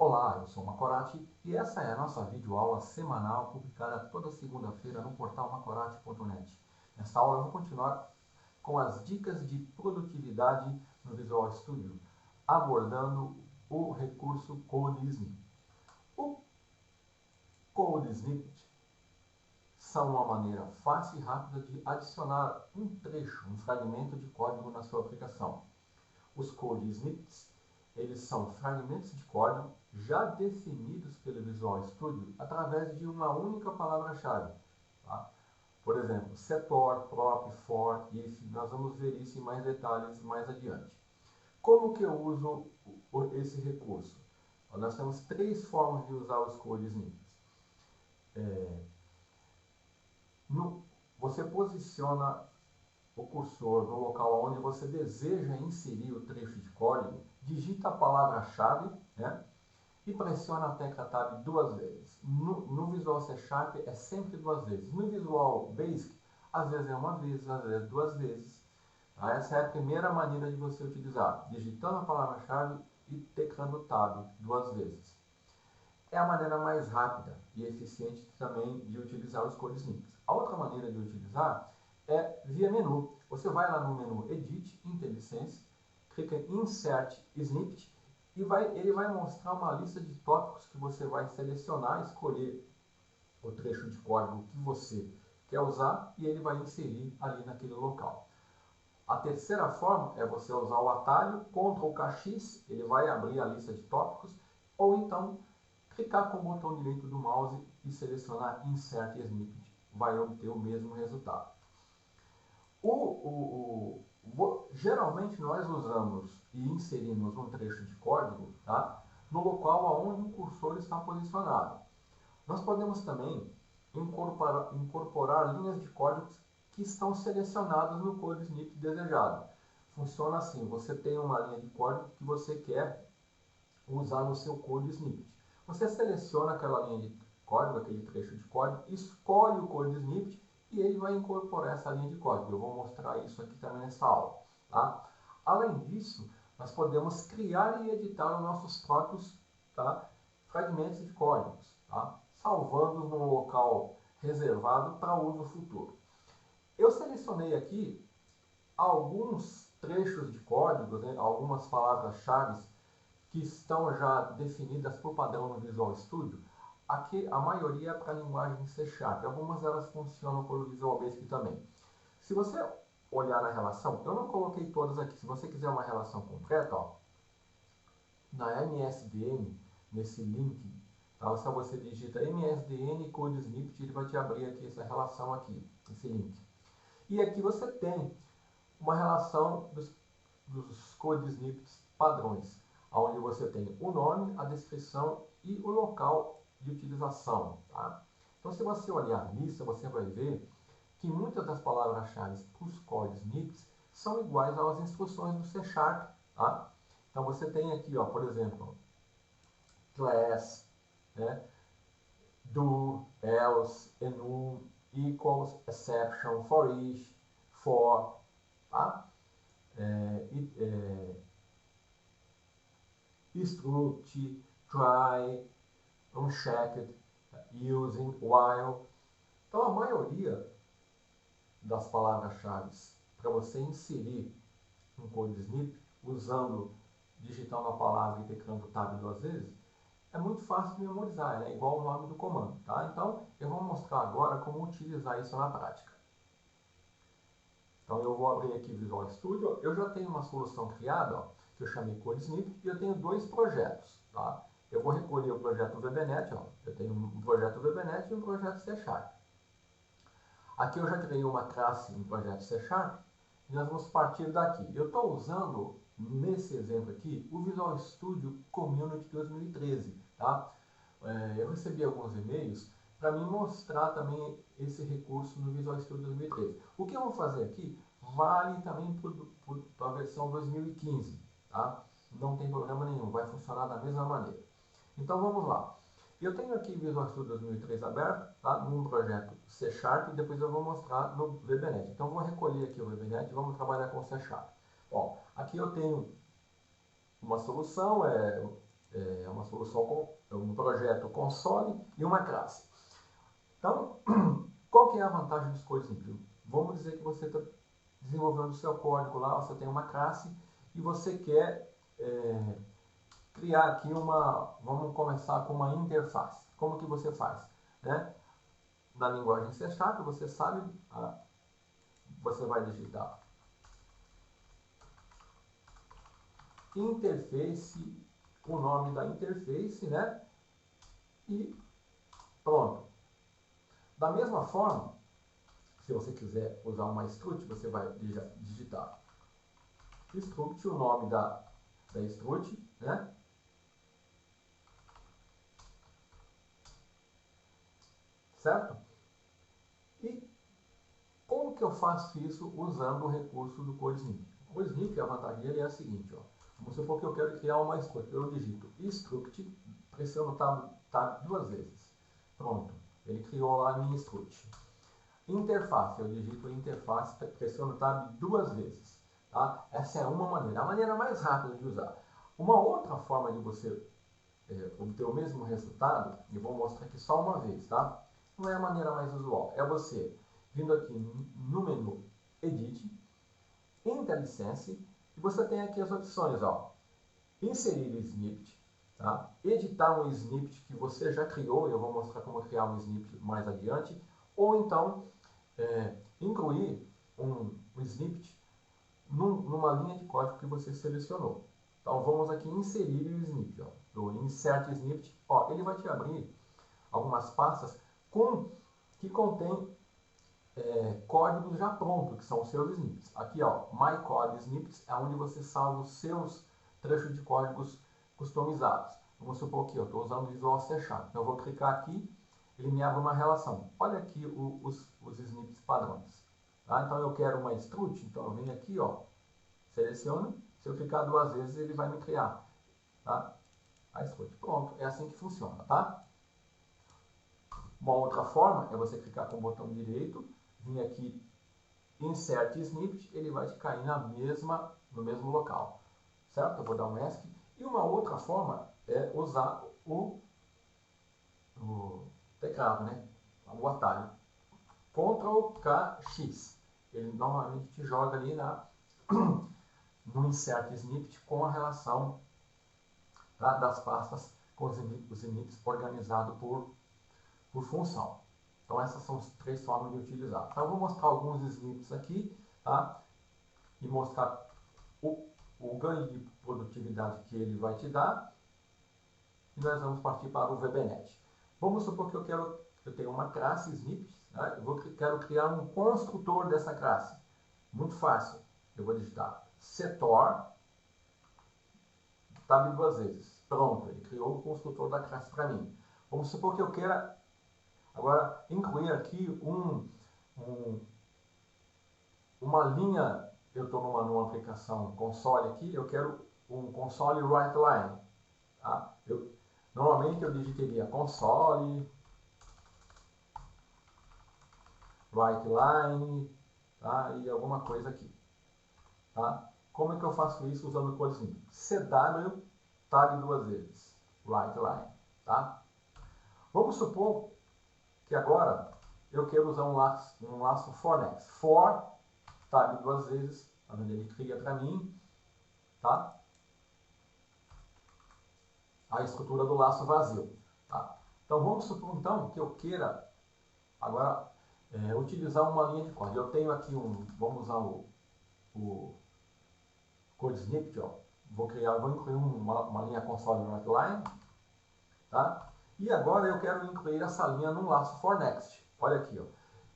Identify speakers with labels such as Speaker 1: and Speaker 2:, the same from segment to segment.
Speaker 1: Olá, eu sou Macorati e essa é a nossa videoaula semanal publicada toda segunda-feira no portal macorati.net. Nesta aula eu vou continuar com as dicas de produtividade no Visual Studio, abordando o recurso Code Snippet. O Code Snippet são uma maneira fácil e rápida de adicionar um trecho, um fragmento de código na sua aplicação. Os Code Snippets, eles são fragmentos de código já definidos pelo Visual Studio através de uma única palavra-chave. Tá? Por exemplo, setor, prop, for, if. Nós vamos ver isso em mais detalhes mais adiante. Como que eu uso esse recurso? Nós temos três formas de usar os Code Snippets. Você posiciona o cursor no local onde você deseja inserir o trecho de código, digita a palavra-chave, né, e pressiona a tecla Tab duas vezes. No Visual C Sharp é sempre duas vezes. No Visual Basic, às vezes é uma vez, às vezes duas vezes. Tá? Essa é a primeira maneira de você utilizar, digitando a palavra-chave e teclando Tab duas vezes. É a maneira mais rápida e eficiente também de utilizar os Code Snippets. A outra maneira de utilizar é via menu. Você vai lá no menu Edit, IntelliSense, clica em Insert Snippet e ele vai mostrar uma lista de tópicos que você vai selecionar, escolher o trecho de código que você quer usar e ele vai inserir ali naquele local. A terceira forma é você usar o atalho Ctrl+X, ele vai abrir a lista de tópicos, ou então clicar com o botão direito do mouse e selecionar Insert Snippet, vai obter o mesmo resultado. Geralmente nós usamos e inserimos um trecho de código, tá, no local onde o cursor está posicionado. Nós podemos também incorporar linhas de código que estão selecionadas no Code Snippet desejado. Funciona assim, você tem uma linha de código que você quer usar no seu Code Snippet. Você seleciona aquela linha de código, aquele trecho de código, escolhe o Code Snippet e ele vai incorporar essa linha de código. Eu vou mostrar isso aqui também nessa aula. Tá? Além disso, nós podemos criar e editar os nossos próprios, tá, fragmentos de códigos, tá, salvando-os num local reservado para uso futuro. Eu selecionei aqui alguns trechos de códigos, né, algumas palavras-chave que estão já definidas por padrão no Visual Studio. Aqui a maioria é para a linguagem C Sharp, algumas delas funcionam para o Visual Basic também. Se você olhar na relação, eu não coloquei todas aqui, se você quiser uma relação completa, ó, na MSDN, nesse link, tá? Só você digita MSDN Code Snippet, ele vai te abrir aqui essa relação aqui, esse link. E aqui você tem uma relação dos Code Snippets padrões, onde você tem o nome, a descrição e o local de utilização. Tá? Então, se você olhar a lista, você vai ver que muitas das palavras-chave para os Code Snippets são iguais às instruções do C Sharp. Tá? Então, você tem aqui, ó, por exemplo, class, né, do, else, enum, equals, exception, for each, for, tá? Struct, try, unchecked, using, while. Então, a maioria das palavras-chave para você inserir um Code Snippet, digitando a palavra e teclando Tab duas vezes, é muito fácil de memorizar, é igual o nome do comando. Tá? Então, eu vou mostrar agora como utilizar isso na prática. Então, eu vou abrir aqui o Visual Studio. Eu já tenho uma solução criada, ó, que eu chamei Code Snippet, e eu tenho dois projetos. Tá? Eu vou recolher o projeto VBNet, ó. Eu tenho um projeto VBNet e um projeto C Sharp. Aqui eu já criei uma classe no projeto C Sharp, e nós vamos partir daqui. Eu estou usando, nesse exemplo aqui, o Visual Studio Community 2013. Tá? Eu recebi alguns e-mails para me mostrar também esse recurso no Visual Studio 2013. O que eu vou fazer aqui vale também para a versão 2015. Tá? Não tem problema nenhum, vai funcionar da mesma maneira. Então vamos lá. Eu tenho aqui o Visual Studio 2003 aberto, tá? Num projeto C Sharp, e depois eu vou mostrar no VBNet. Então vou recolher aqui o VBNet e vamos trabalhar com C Sharp. Bom, aqui eu tenho uma solução, sou um projeto console e uma classe. Então, qual que é a vantagem dos códigos NIP? Vamos dizer que você está desenvolvendo o seu código lá, você tem uma classe e você quer criar aqui vamos começar com uma interface. Como que você faz? Né? Na linguagem C#, você sabe, você vai digitar interface, o nome da interface, né? E pronto. Da mesma forma, se você quiser usar uma struct, você vai digitar struct, o nome da struct, né? Certo? E como que eu faço isso usando o recurso do CodeSnip? O CodeSnip, a vantagem dele é a seguinte, ó. Vamos supor que eu quero criar uma struct. Eu digito struct, pressiono tab 2 vezes. Pronto. Ele criou lá a minha struct. Interface, eu digito interface, pressiono tab 2 vezes. Tá? Essa é uma maneira. A maneira mais rápida de usar. Uma outra forma de você obter o mesmo resultado, eu vou mostrar aqui só uma vez, tá? Não é a maneira mais usual. É você vindo aqui no menu Edit, IntelliSense, e você tem aqui as opções, ó. Inserir o snippet, tá? Editar um snippet que você já criou, eu vou mostrar como criar um snippet mais adiante, ou então incluir um snippet numa linha de código que você selecionou. Então vamos aqui inserir o snippet, ó. Do Insert Snippet, ó, ele vai te abrir algumas pastas que contém códigos já prontos, que são os seus snippets. Aqui, ó, My Code Snippets é onde você salva os seus trechos de códigos customizados. Vamos supor que eu estou usando o Visual C#. Então eu vou clicar aqui, ele me abre uma relação. Olha aqui os snippets padrões. Tá? Então eu quero uma struct, então eu venho aqui, ó, seleciono. Se eu clicar 2 vezes, ele vai me criar, tá? A struct. Pronto, é assim que funciona, tá? Uma outra forma é você clicar com o botão direito, vir aqui Insert Snippet, ele vai cair no mesmo local, certo? Eu vou dar um ESC. E uma outra forma é usar o teclado, né? O atalho. Ctrl K X. Ele normalmente te joga ali no Insert Snippet com a relação das pastas com os snippets organizados por função. Então essas são as 3 formas de utilizar. Então eu vou mostrar alguns snippets aqui, tá? E mostrar o ganho de produtividade que ele vai te dar. E nós vamos partir para o VBNet. Vamos supor que eu tenho uma classe snippet, né? Quero criar um construtor dessa classe. Muito fácil. Eu vou digitar setor, tab 2 vezes. Pronto, ele criou o construtor da classe para mim. Vamos supor que eu queira agora incluir aqui uma linha. Eu estou numa aplicação console aqui, eu quero um console WriteLine. Tá? Normalmente eu digitaria console WriteLine, tá? E alguma coisa aqui. Tá? Como é que eu faço isso usando o codezinho? CW tab 2 vezes, WriteLine. Tá? Vamos supor que agora eu quero usar um laço for next. For, tab 2 vezes, onde ele cria para mim, tá? A estrutura do laço vazio. Tá? Então vamos supor então que eu queira agora utilizar uma linha de código. Eu tenho aqui vamos usar o code snippet, ó. Vou incluir uma linha console WriteLine, tá? E agora eu quero incluir essa linha num laço for next. Olha aqui, ó.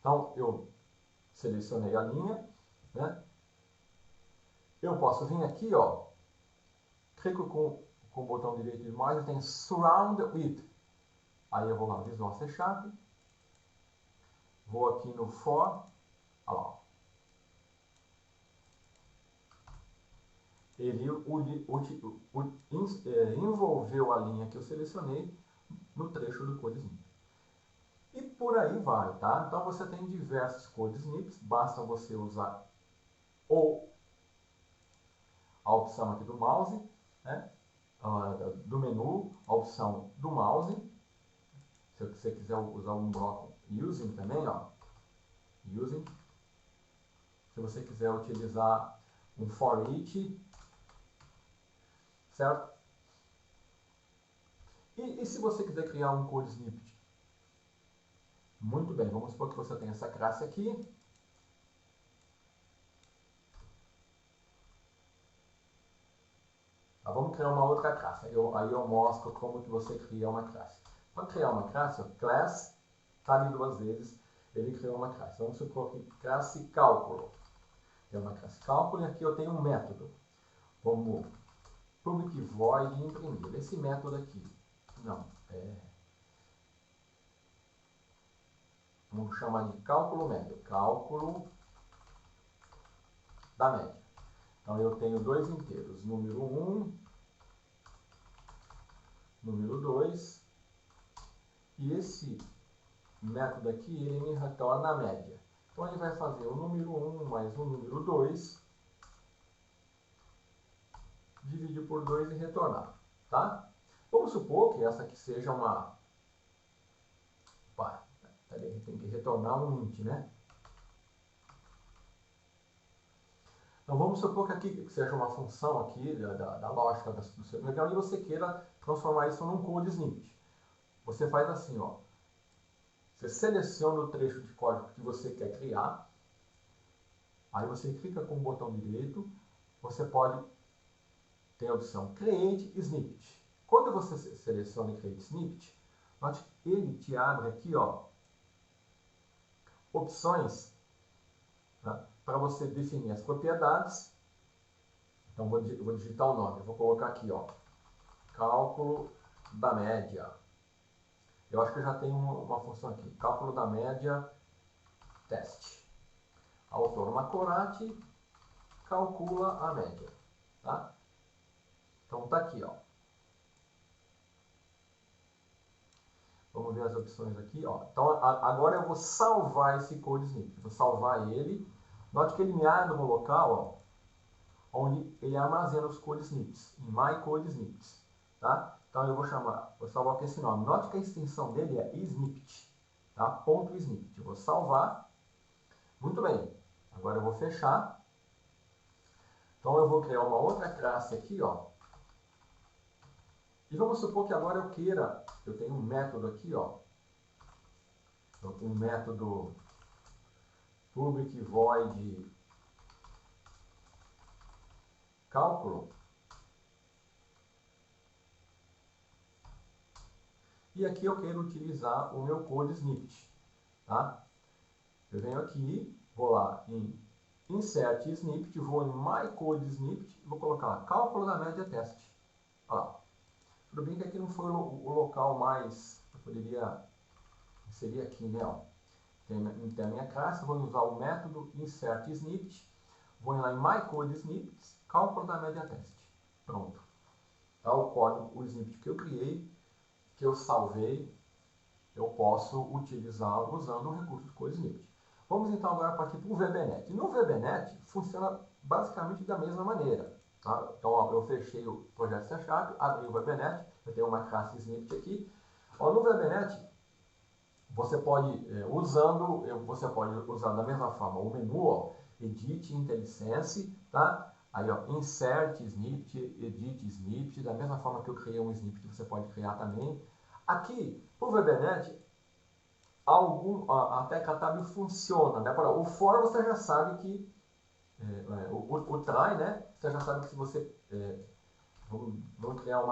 Speaker 1: Então eu selecionei a linha, né? Eu posso vir aqui, ó, clico com o botão direito de mais e tem Surround With. Aí eu vou lá no Visual C#, vou aqui no For, olha lá. Ele envolveu a linha que eu selecionei no trecho do code snippet. E por aí vai, tá? Então você tem diversos code snippets, basta você usar ou a opção aqui do mouse, né? do menu, a opção do mouse. Se você quiser usar um bloco using também, ó, using. Se você quiser utilizar um for each, certo? E se você quiser criar um code snippet? Muito bem, vamos supor que você tem essa classe aqui. Vamos criar uma outra classe. Aí eu mostro como que você cria uma classe. Para criar uma classe, ó, class, tá ali duas vezes, ele criou uma classe. Vamos supor que classe cálculo. Tem uma classe cálculo e aqui eu tenho um método. Vamos public void imprimir. Esse método aqui, não, vamos chamar de cálculo médio. Cálculo da média. Então eu tenho dois inteiros, número 1, número 2, e esse método aqui, ele me retorna a média. Então ele vai fazer o número 1 mais o número 2, dividir por 2 e retornar, tá? Vamos supor que essa aqui seja uma... Opa, tem que retornar um int, né? Então vamos supor que aqui seja uma função aqui da lógica do seu programa e você queira transformar isso num code snippet. Você faz assim, ó. Você seleciona o trecho de código que você quer criar. Aí você clica com o botão direito. Você pode ter a opção Create Snippet. Quando você seleciona Create Snippet, note que ele te abre aqui, ó, opções, tá, para você definir as propriedades. Então, vou digitar o nome. Eu vou colocar aqui, ó, cálculo da média. Eu acho que eu já tenho uma função aqui. Cálculo da média, teste. Autor Macorati calcula a média. Tá? Então, tá aqui, ó. Vamos ver as opções aqui, ó. Então, agora eu vou salvar esse code snippet. Vou salvar ele. Note que ele me abre no local, ó, onde ele armazena os code snippets, em My Code Snippets, tá? Então eu vou salvar com esse nome. Note que a extensão dele é snippet, tá? Ponto .snippet. Eu vou salvar. Muito bem. Agora eu vou fechar. Então eu vou criar uma outra classe aqui, ó. E vamos supor que agora eu tenho um método aqui, ó. Um método public void cálculo. E aqui eu quero utilizar o meu code snippet, tá? Eu venho aqui, vou lá em Insert Snippet, vou em My Code Snippet e vou colocar lá, cálculo da média teste. Olha lá. Tudo bem que aqui não foi o local mais, eu poderia inserir aqui, né? Ó. Tem a minha classe, vou usar o método Insert Snippet, vou lá em My Code Snippets, cálculo da média teste. Pronto. Tá o código, o snippet que eu criei, que eu salvei, eu posso utilizar usando o recurso de code snippet. Vamos então agora partir para o VBNet. No VBNet funciona basicamente da mesma maneira. Tá? Então ó, eu fechei o projeto C#, abri o VBNet, eu tenho uma classe snippet aqui. Ó, no VBNet você pode usar da mesma forma o menu, ó, Edit IntelliSense, tá? Aí, ó, Insert Snippet, Edit Snippet, da mesma forma que eu criei um snippet, você pode criar também. Aqui, o VBNet, a tecla funciona, né? O for você já sabe que, o try, né? Você já sabe que se você, vamos criar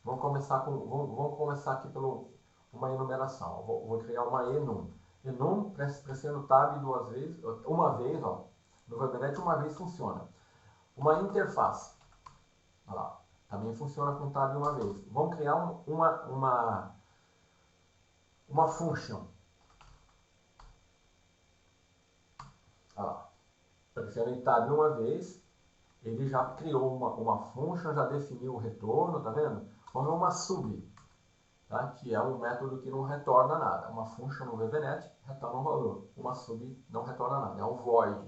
Speaker 1: vamos começar aqui pelo uma enumeração. Vou criar uma enum. Enum, pressionando tab uma vez, ó. No VBNet uma vez funciona. Uma interface. Olha lá. Também funciona com tab uma vez. Vamos criar uma function. Olha lá. Pressionando tab uma vez. Ele já criou uma function, já definiu o retorno, tá vendo? Vamos ver uma sub. Tá? Que é um método que não retorna nada. Uma function no VBNet retorna um valor. Uma sub não retorna nada. É um void.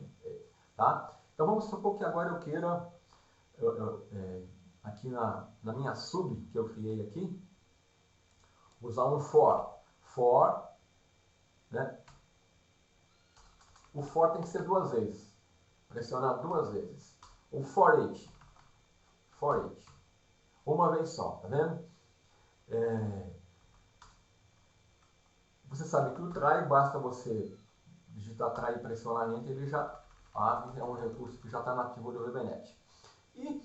Speaker 1: Tá? Então vamos supor que agora eu queira aqui na minha sub que eu criei aqui, usar um for. For, né? O for tem que ser 2 vezes. Pressionar 2 vezes. O for each. For each. Uma vez só, tá vendo? Você sabe que o try, basta você digitar try e pressionar enter, ele já abre, é um recurso que já está nativo do VBNet. E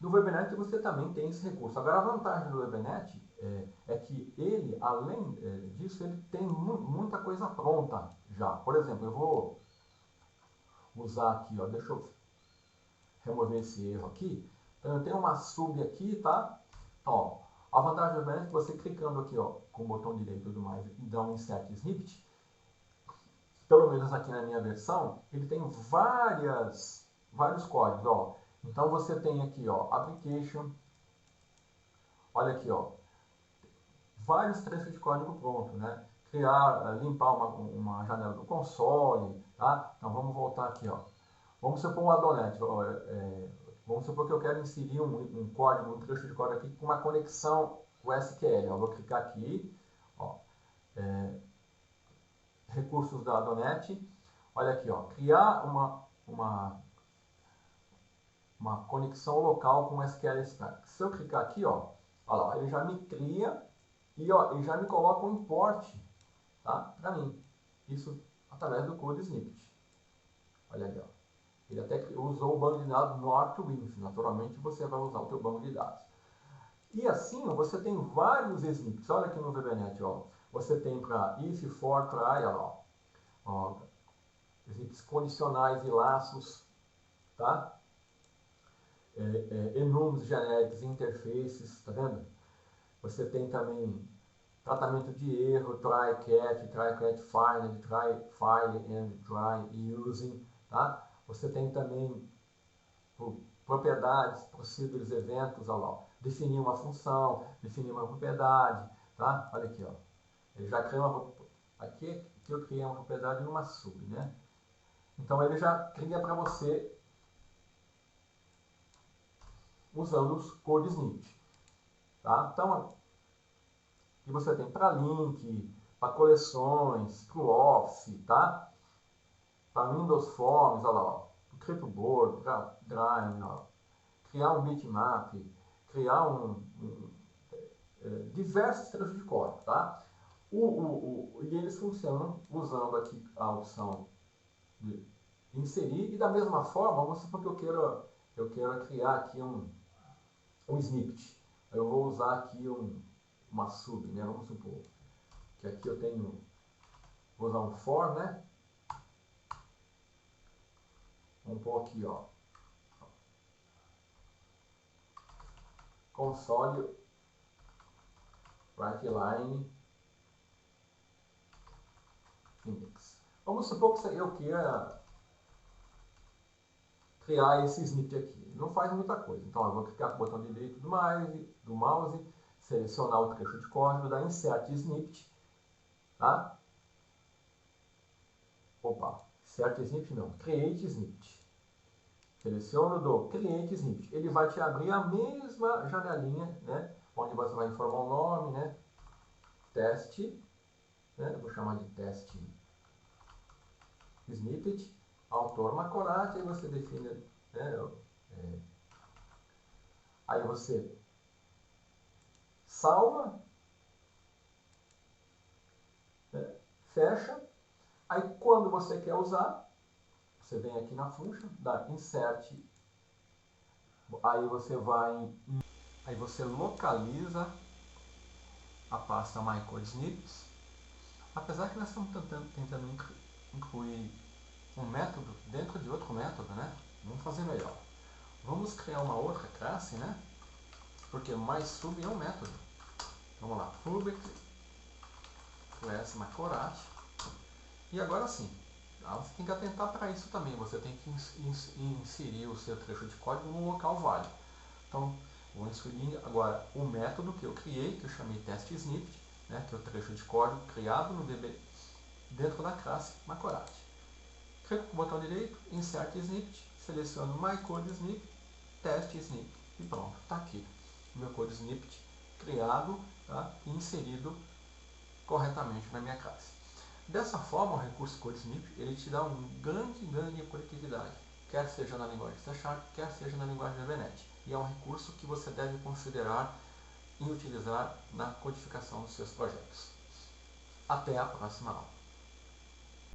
Speaker 1: no VBNet você também tem esse recurso. Agora a vantagem do VBNet é que ele, além disso, ele tem muita coisa pronta já. Por exemplo, eu vou usar aqui, ó, deixa eu remover esse erro aqui. Então eu tenho uma sub aqui, tá? Então, ó, a vantagem do VBNet é que você clicando aqui, ó, com o botão direito e tudo mais, e dá um insert snippet, pelo menos aqui na minha versão, ele tem vários códigos, ó. Então você tem aqui, ó, application, olha aqui, ó, vários trechos de código pronto, né? Criar, limpar uma janela do console, tá? Então vamos voltar aqui, ó. Vamos supor um Adonet, ó, vamos supor que eu quero inserir um código, um trecho de código aqui com uma conexão com SQL. Eu vou clicar aqui, ó, recursos da Adonet, olha aqui, ó, criar uma conexão local com SQL Stack. Se eu clicar aqui, ó, olha lá, ele já me cria e ó, ele já me coloca um import, tá, para mim. Isso através do code snippet. Olha ali, ó. Ele até usou o banco de dados Northwind. Naturalmente você vai usar o teu banco de dados. E assim você tem vários snippets. Olha aqui no VBNet, ó. Você tem para if, for, try, ó, snippets condicionais e laços, tá? Enums genéricos e interfaces, tá vendo? Você tem também tratamento de erro, try catch find, try file and try using, tá? Você tem também propriedades, procedures, eventos, olha lá, definir uma função, definir uma propriedade, tá? Olha aqui, ó. Ele já criou aqui eu criei uma propriedade numa sub, né? Então ele já cria para você usando os code snippet, tá? Então, que você tem para link, para coleções, para o Office, tá? Para Windows Forms, olha lá, clipboard, para Drive, ó, criar um bitmap, criar diversos trechos de código, tá? E eles funcionam usando aqui a opção de inserir e da mesma forma, vamos supor que eu queira criar aqui um snippet. Eu vou usar aqui uma sub, né? Vamos supor que aqui eu tenho, vou usar um for, né? Vamos pôr aqui, ó, console writeline index. Vamos supor que eu queira criar esse snippet aqui. Não faz muita coisa. Então eu vou clicar com o botão direito do mouse, selecionar o trecho de código, dar insert snippet, tá? Opa, insert snippet não, create snippet. Seleciono do create snippet. Ele vai te abrir a mesma janelinha, né? Onde você vai informar o nome, né? Teste, né? Eu vou chamar de teste snippet, autor Macorati, aí você define, né? Aí você salva, né? Fecha, aí quando você quer usar, você vem aqui na function, dá insert, aí você localiza a pasta myCodeSnippets, apesar que nós estamos tentando incluir um método dentro de outro método, né? Vamos fazer melhor. Vamos criar uma outra classe, né? Porque MySub é um método. Vamos lá, public class Macorati. E agora sim, você tem que atentar para isso também. Você tem que inserir o seu trecho de código no local válido. Então, vou inserir agora o método que eu criei, que eu chamei testSnippet, né? Que é o trecho de código criado no DB dentro da classe Macorati. Clico com o botão direito, insert snippet, seleciono myCodeSnippet, testSnippet. e pronto, está aqui o meu code snippet criado, tá, e inserido corretamente na minha classe. Dessa forma, o recurso code snippet ele te dá um grande ganho de produtividade, quer seja na linguagem C#, quer seja na linguagem VB.NET. E é um recurso que você deve considerar e utilizar na codificação dos seus projetos. Até a próxima aula.